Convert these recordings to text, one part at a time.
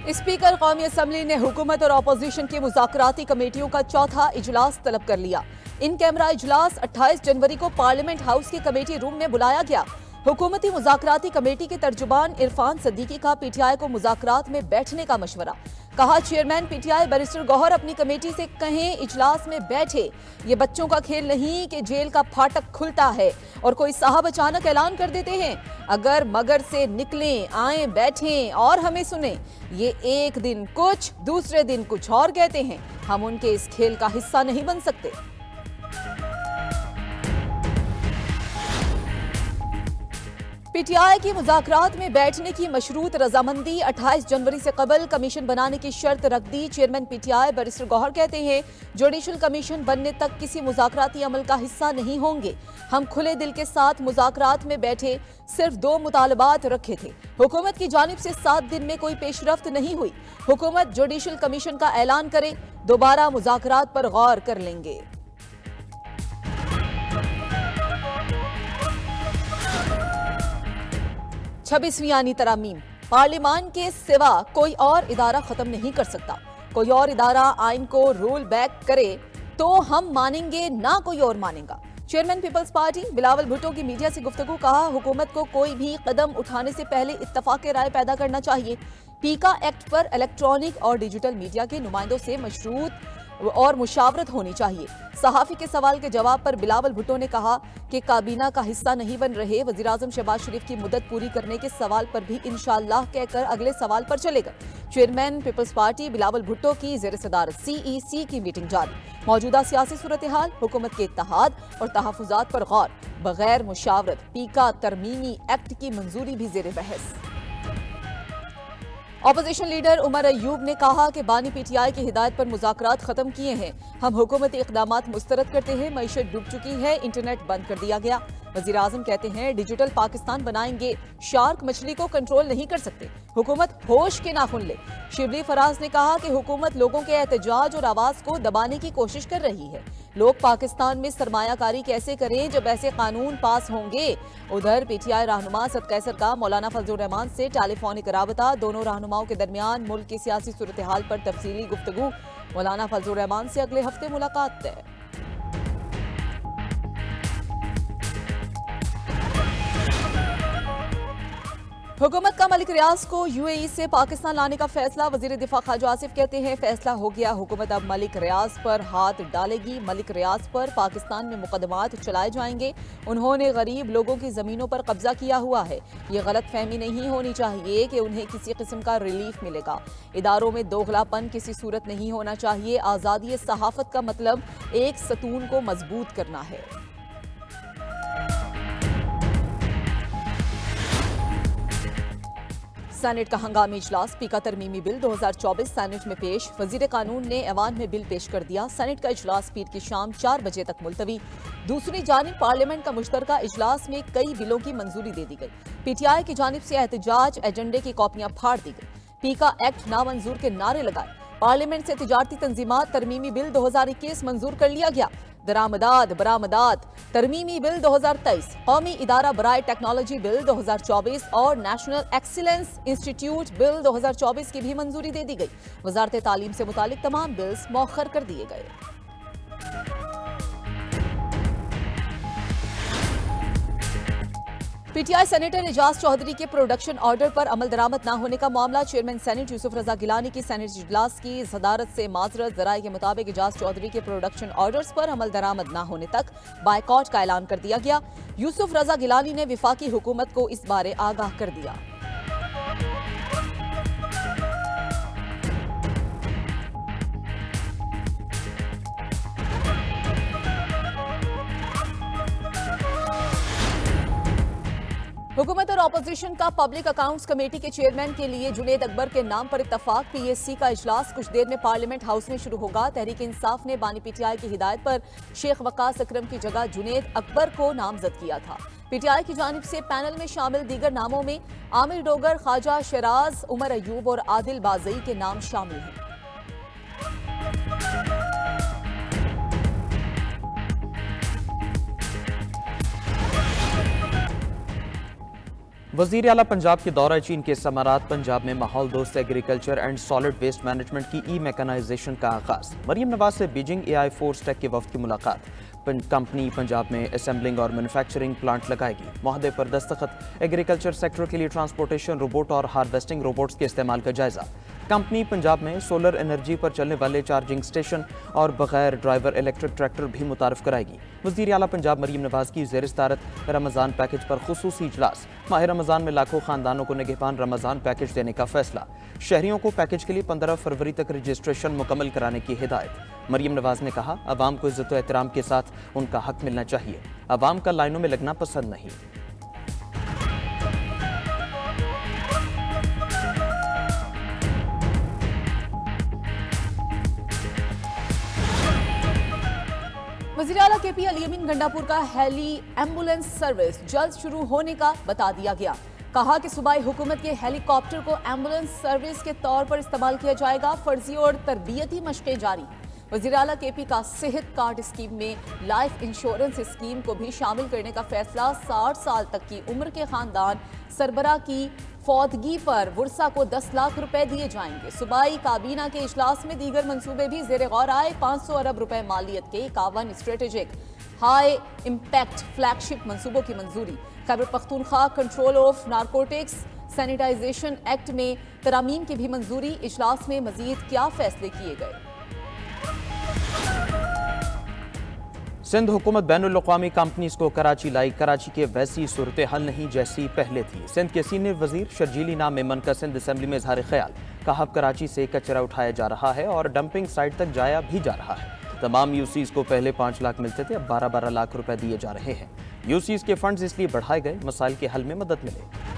Speaker कौमी assembly ने हुकूमत और अपोजिशन की मुज़ाकराती कमेटियों का चौथा इजलास तलब कर लिया। इन कैमरा इजलास 28 जनवरी को पार्लियामेंट हाउस के कमेटी रूम में बुलाया गया। हुकूमती मुज़ाकराती कमेटी के तर्जुबान इरफान सदीकी का पीटीआई को मुज़ाकरात में बैठने का मशवरा। कहा, चेयरमैन पीटीआई बैरिस्टर गौहर अपनी कमेटी से कहें इजलास में बैठे। ये बच्चों का खेल नहीं कि जेल का फाटक खुलता है और कोई साहब अचानक ऐलान कर देते हैं। अगर मगर से निकलें, आए, बैठें और हमें सुने। ये एक दिन कुछ, दूसरे दिन कुछ और कहते हैं। हम उनके इस खेल का हिस्सा नहीं बन सकते। पीटीआई की मुज़ाकरात में बैठने की मशरूत रजामंदी 28 जनवरी से कबल कमीशन बनाने की शर्त रख दी। चेयरमैन पीटीआई बैरिस्टर गौहर कहते हैं, जुडिशल कमीशन बनने तक किसी मुज़ाकराती अमल का हिस्सा नहीं होंगे। हम खुले दिल के साथ मुज़ाकरात में बैठे, सिर्फ 2 मुतालबात रखे थे। हुकूमत की जानिब से 7 दिन में कोई पेशरफ्त नहीं हुई। हुकूमत जुडिशल कमीशन का ऐलान करे, दोबारा मुज़ाकरात पर गौर कर लेंगे। 26वीं आनी तरमीम। पार्लियामान के सिवा कोई और इदारा खत्म नहीं कर सकता। कोई और इदारा आइन को रोल बैक करे तो हम मानेंगे, ना कोई और मानेगा। चेयरमैन पीपल्स पार्टी बिलावल भुट्टो की मीडिया से गुफ्तगू। कहा, हुकूमत को कोई भी कदम उठाने से पहले इत्तफाक राय पैदा करना चाहिए। पीका एक्ट पर इलेक्ट्रॉनिक और डिजिटल मीडिया के नुमाइंदों से मशरूत और मुशावरत होनी चाहिए। सहाफी के सवाल के जवाब पर बिलावल भुट्टो ने कहा कि काबीना का हिस्सा नहीं बन रहे वज़ीर-ए-आज़म शहबाज शरीफ की मुद्दत पूरी करने के सवाल पर भी इंशाअल्लाह कहकर अगले सवाल पर चलेगा। चेयरमैन पीपल्स पार्टी बिलावल भुट्टो की ज़ेर सदारत CEC की मीटिंग जारी। मौजूदा सियासी सूरत हाल, हुकूमत के इत्तेहाद और तहफ़्फ़ुज़ात पर गौर। बगैर मुशावरत पीका तरमीमी एक्ट की मंजूरी भी ज़ेर बहस। अपोजिशन लीडर उमर अयूब ने कहा कि बानी पीटीआई की हिदायत पर मुज़ाकरात खत्म किए हैं। हम हुकूमती इक़दामात मुस्तरद करते हैं। मईशत डूब चुकी है, इंटरनेट बंद कर दिया गया। वज़ीर आज़म कहते हैं, डिजिटल पाकिस्तान बनाएंगे। शार्क मछली को कंट्रोल नहीं कर सकते। हुकूमत होश के नाखुन ले। शिबली फराज ने कहा कि हुकूमत लोगों के एहतजाज और आवाज़ को दबाने की कोशिश कर रही है। लोग पाकिस्तान में सरमायाकारी कैसे करें जब ऐसे कानून पास होंगे। उधर पीटीआई रहनुमा सद कैसर का मौलाना फजलुर रहमान से टेलीफोनिक राबता। दोनों रहनुमाओं के दरमियान मुल्क की सियासी सूरत हाल पर तफसीली गुफ्तगू। मौलाना फजलुर रहमान से अगले हफ्ते मुलाकात तय। हुकूमत का मलिक रियाज को UAE से पाकिस्तान लाने का फैसला। वजीर दिफा ख्वाजा आसिफ कहते हैं, फैसला हो गया। हुकूमत अब मलिक रियाज पर हाथ डालेगी। मलिक रियाज पर पाकिस्तान में मुकदमात चलाए जाएंगे। उन्होंने गरीब लोगों की जमीनों पर कब्जा किया हुआ है। ये गलत फहमी नहीं होनी चाहिए कि उन्हें किसी किस्म का रिलीफ मिलेगा। इदारों में दोगलापन किसी सूरत नहीं होना चाहिए। आज़ादी सहाफत का मतलब एक सतून को मजबूत करना है। सेनेट का हंगामी इजलास। स्पीकर तरमीमी बिल 2024 सेनेट में पेश। वजीर कानून ने ऐवान में बिल पेश कर दिया। सेनेट का इजलास पीर की शाम 4 बजे तक मुलतवी। दूसरी जानिब पार्लियामेंट का मुश्तरका इजलास में कई बिलों की मंजूरी दे दी गई। पीटीआई की जानिब से एहतजाज, एजेंडे की कॉपियां फाड़ दी गई। पीका एक्ट नामंजूर के नारे लगाए। पार्लियामेंट से तिजारती तंजीमात तरमीमी बिल 2021 मंजूर कर लिया गया। दरामदात बरामदात तरमीमी बिल 2023, कौमी इदारा बराए टेक्नोलॉजी बिल 2024 और नेशनल एक्सीलेंस इंस्टीट्यूट बिल 2024 की भी मंजूरी दे दी गई। वजारत तालीम से मुतालिक तमाम बिल्स मौखर कर दिए गए। पीटीआई सेनेटर एजाज चौधरी के प्रोडक्शन ऑर्डर पर अमल दरामद न होने का मामला। चेयरमैन सेनेट यूसुफ रजा गिलानी की सेनेट इजलास की सदारत से माजरत। जराये के मुताबिक एजाज चौधरी के प्रोडक्शन ऑर्डर्स पर अमल दरामद न होने तक बायकॉट का ऐलान कर दिया गया। यूसुफ रजा गिलानी ने विफाकी हुकूमत को इस बारे आगाह कर दिया। हुकूमत और अपोजिशन का पब्लिक अकाउंट्स कमेटी के चेयरमैन के लिए जुनेद अकबर के नाम पर इत्तफाक। PAC का इजलास कुछ देर में पार्लियामेंट हाउस में शुरू होगा। तहरीक इंसाफ ने बानी पीटीआई की हिदायत पर शेख वकास अकरम की जगह जुनेद अकबर को नामजद किया था। पीटीआई की जानिब से पैनल में शामिल दीगर नामों में आमिर डोगर, ख्वाजा शराज, उमर अयूब और आदिल बाजई के नाम शामिल हैं। وزیر اعلیٰ پنجاب کے دورہ چین کے ثمرات، پنجاب میں ماحول دوست agriculture and solid waste management کی ای میکانائزیشن کا آغاز۔ مریم نواز سے بیجنگ AI فورس ٹیک کے وفد کی ملاقات۔ کمپنی پنجاب میں اسمبلنگ اور مینوفیکچرنگ پلانٹ لگائے گی۔ معاہدے پر دستخط۔ ایگریکلچر سیکٹر کے لیے ٹرانسپورٹیشن روبوٹ اور ہارویسٹنگ روبوٹس کے استعمال کا جائزہ۔ کمپنی پنجاب میں سولر انرجی پر چلنے والے چارجنگ سٹیشن اور بغیر ڈرائیور الیکٹرک ٹریکٹر بھی متعارف کرائے گی۔ وزیر اعلیٰ پنجاب مریم نواز کی زیر صدارت رمضان پیکج پر خصوصی اجلاس۔ ماہ رمضان میں لاکھوں خاندانوں کو نگہبان رمضان پیکج دینے کا فیصلہ۔ شہریوں کو پیکج کے لیے 15 فروری تک رجسٹریشن مکمل کرانے کی ہدایت۔ مریم نواز نے کہا، عوام کو عزت و احترام کے ساتھ ان کا حق ملنا چاہیے، عوام کا لائنوں میں لگنا پسند نہیں۔ وزیر اعلیٰ کے پی علی امین گنڈاپور کا ہیلی ایمبولینس سروس جلد شروع ہونے کا بتا دیا گیا۔ کہا کہ صوبائی حکومت کے ہیلی کاپٹر کو ایمبولینس سروس کے طور پر استعمال کیا جائے گا۔ فرضی اور تربیتی مشقیں جاری۔ وزیر اعلیٰ کے پی کا صحت کارڈ اسکیم میں لائف انشورنس اسکیم کو بھی شامل کرنے کا فیصلہ۔ 60 سال تک کی عمر کے خاندان سربراہ کی فوتگی پر ورثہ کو 10 لاکھ روپے دیے جائیں گے۔ صوبائی کابینہ کے اجلاس میں دیگر منصوبے بھی زیر غور آئے۔ 500 ارب روپے مالیت کے 51 strategic high impact flagship منصوبوں کی منظوری۔ Khyber Pakhtunkhwa control of narcotics sanitization act میں ترامیم کی بھی منظوری۔ اجلاس میں مزید کیا فیصلے کیے گئے؟ سندھ حکومت بین الاقوامی کمپنیز کو کراچی لائی۔ کراچی کے ویسی صورتحال نہیں جیسی پہلے تھی۔ سندھ کے سینئر وزیر شرجیلی نام میمن کا سندھ اسمبلی میں اظہار خیال۔ کہا، کراچی سے کچرا اٹھایا جا رہا ہے اور ڈمپنگ سائٹ تک جایا بھی جا رہا ہے۔ تمام یوسیز کو پہلے 5 لاکھ ملتے تھے، اب 12 لاکھ روپے دیے جا رہے ہیں۔ یوسیز کے فنڈز اس لیے بڑھائے گئے مسائل کے حل میں مدد ملے۔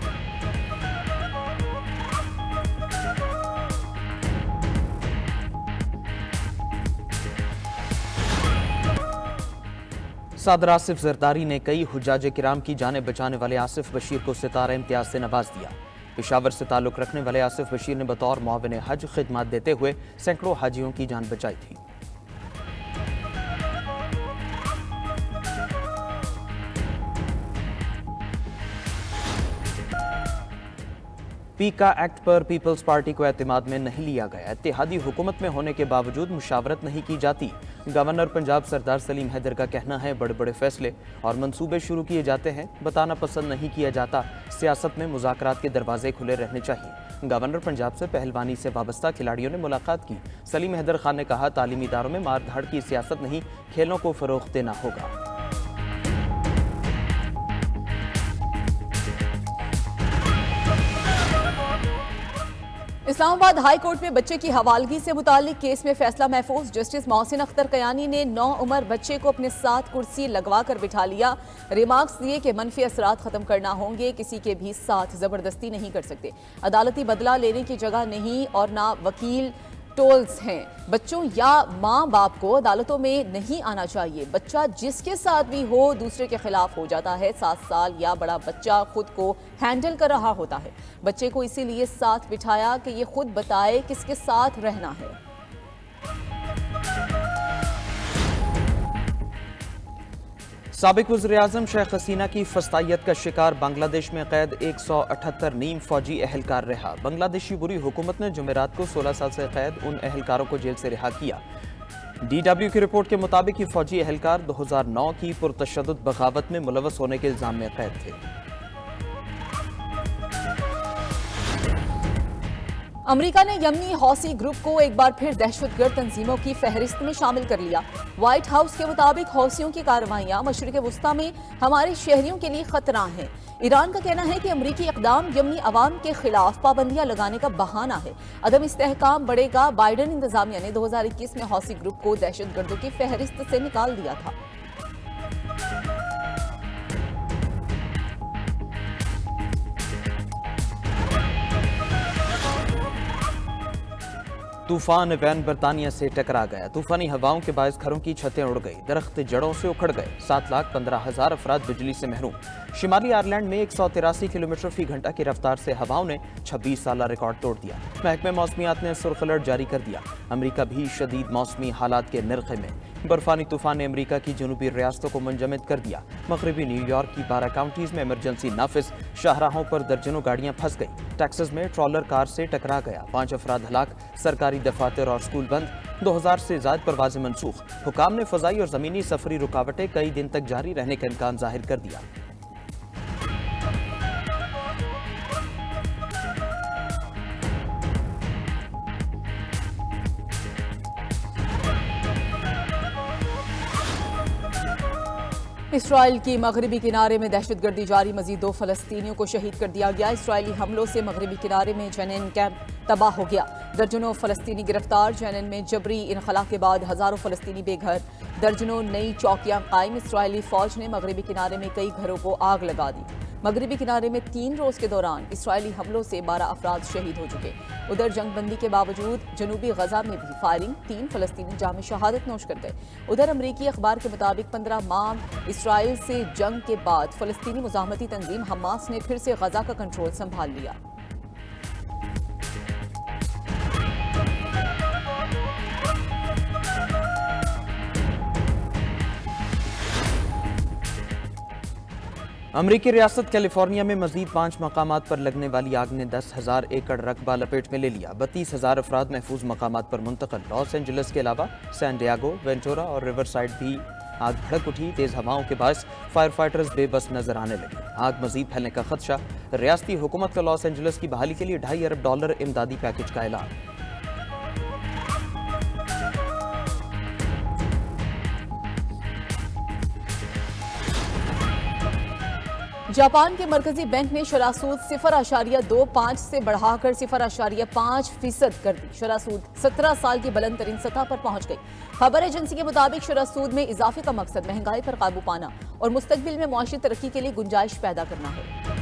صدر آصف زرداری نے کئی حجاج کرام کی جانیں بچانے والے آصف بشیر کو ستارہ امتیاز سے نواز دیا۔ پشاور سے تعلق رکھنے والے آصف بشیر نے بطور معاون حج خدمات دیتے ہوئے سینکڑوں حاجیوں کی جان بچائی تھی۔ پیکا ایکٹ پر پیپلز پارٹی کو اعتماد میں نہیں لیا گیا۔ اتحادی حکومت میں ہونے کے باوجود مشاورت نہیں کی جاتی۔ گورنر پنجاب سردار سلیم حیدر کا کہنا ہے، بڑے بڑے فیصلے اور منصوبے شروع کیے جاتے ہیں، بتانا پسند نہیں کیا جاتا۔ سیاست میں مذاکرات کے دروازے کھلے رہنے چاہیے۔ گورنر پنجاب سے پہلوانی سے وابستہ کھلاڑیوں نے ملاقات کی۔ سلیم حیدر خان نے کہا، تعلیمی اداروں میں مار دھاڑ کی سیاست نہیں، کھیلوں کو فروغ دینا ہوگا۔ اسلام آباد ہائی کورٹ میں بچے کی حوالگی سے متعلق کیس میں فیصلہ محفوظ۔ جسٹس محسن اختر کیانی نے 9 عمر بچے کو اپنے ساتھ کرسی لگوا کر بٹھا لیا۔ ریمارکس دیے کہ منفی اثرات ختم کرنا ہوں گے، کسی کے بھی ساتھ زبردستی نہیں کر سکتے۔ عدالتی بدلہ لینے کی جگہ نہیں اور نہ وکیل ٹولز ہیں۔ بچوں یا ماں باپ کو عدالتوں میں نہیں آنا چاہیے۔ بچہ جس کے ساتھ بھی ہو دوسرے کے خلاف ہو جاتا ہے۔ 7 سال یا بڑا بچہ خود کو ہینڈل کر رہا ہوتا ہے۔ بچے کو اسی لیے ساتھ بٹھایا کہ یہ خود بتائے کس کے ساتھ رہنا ہے۔ سابق وزیراعظم شیخ حسینہ کی فسطائیت کا شکار بنگلہ دیش میں قید 178 نیم فوجی اہلکار رہا۔ بنگلہ دیشی بری حکومت نے جمعرات کو 16 سال سے قید ان اہلکاروں کو جیل سے رہا کیا۔ DW کی رپورٹ کے مطابق یہ فوجی اہلکار 2009 کی پرتشدد بغاوت میں ملوث ہونے کے الزام میں قید تھے۔ امریکہ نے یمنی حوثی گروپ کو ایک بار پھر دہشت گرد تنظیموں کی فہرست میں شامل کر لیا۔ وائٹ ہاؤس کے مطابق حوثیوں کی کارروائیاں مشرق وسطیٰ میں ہمارے شہریوں کے لیے خطرہ ہیں۔ ایران کا کہنا ہے کہ امریکی اقدام یمنی عوام کے خلاف پابندیاں لگانے کا بہانہ ہے۔ عدم استحکام بڑھے گا۔ بائیڈن انتظامیہ نے 2021 میں حوثی گروپ کو دہشت گردوں کی فہرست سے نکال دیا تھا۔ طوفان وین برطانیہ سے ٹکرا گیا۔ طوفانی ہواؤں کے باعث گھروں کی چھتیں اڑ گئی، درخت جڑوں سے اکھڑ گئے۔ 7,15,000 افراد بجلی سے محروم۔ شمالی آئرلینڈ میں 183 کلومیٹر فی گھنٹہ کی رفتار سے ہواؤں نے 26 سالہ ریکارڈ توڑ دیا۔ محکمہ موسمیات نے سرخ الرٹ جاری کر دیا۔ امریکہ بھی شدید موسمی حالات کے نرخے میں۔ बर्फानी तूफान ने अमेरिका की जनूबी रियासतों को मुंजमद कर दिया। मगरबी न्यूयॉर्क की 12 काउंटीज में इमरजेंसी नाफिज, शाहराहों पर दर्जनों गाड़ियां फंस गई। टेक्सास में ट्रॉलर कार से टकरा गया, 5 अफराद हलाक, सरकारी दफातर और स्कूल बंद, 2000 से ज्यादा परवाजें मनसूख। हुकाम ने फजाई और जमीनी सफरी रुकावटें कई दिन तक जारी रहने का इम्कान जाहिर कर दिया। इसराइल की मगरबी किनारे में दहशतगर्दी जारी, मजीद 2 फलस्तीनियों को शहीद कर दिया गया। इसराइली हमलों से मगरबी किनारे में जेनिन कैंप तबाह हो गया, दर्जनों फलस्तीनी गिरफ्तार। जेनिन में जबरी इनखला के बाद हजारों फलस्तीनी बेघर, दर्जनों नई चौकियां कायम। इसराइली फौज ने मगरबी किनारे में कई घरों को आग लगा दी। मगरबी किनारे में 3 रोज के दौरान इसराइली हमलों से 12 अफराद शहीद हो चुके। उधर जंगबंदी के बावजूद जनूबी गजा में भी फायरिंग, 3 फलस्तीनी जाम शहादत नोश कर गए। उधर अमरीकी अखबार के मुताबिक 15 माह इसराइल से जंग के बाद फलस्तीनी मुजाहमती तंजीम हमास ने फिर से गजा का कंट्रोल संभाल लिया। अमरीकी रियासत कैलिफोर्निया में मजीद 5 मकामात पर लगने वाली आग ने 10,000 एकड़ रकबा लपेट में ले लिया। 32,000 अफराद महफूज मकामात पर मुंतकिल। लॉस एंजलिस के अलावा सैन डियागो, वेंटूरा और रिवरसाइड भी आग भड़क उठी। तेज हवाओं के बायस फायर फाइटर्स बेबस नजर आने लगे। आग मजीद फैलने का खदशा। रियासती हुकूमत का लॉस एंजलिस की बहाली के लिए $2.5 अरब इमदादी पैकेज का ऐलान। जापान के मरकजी बैंक ने शरह सूद 0.25 से बढ़ाकर 0.5% कर दी। शरह सूद 17 साल की बुलंद तरीन सतह पर पहुंच गई। खबर एजेंसी के मुताबिक शरह सूद में इजाफे का मकसद महंगाई पर काबू पाना और मुस्तकबिल में मुआशी तरक्की के लिए गुंजाइश पैदा करना है।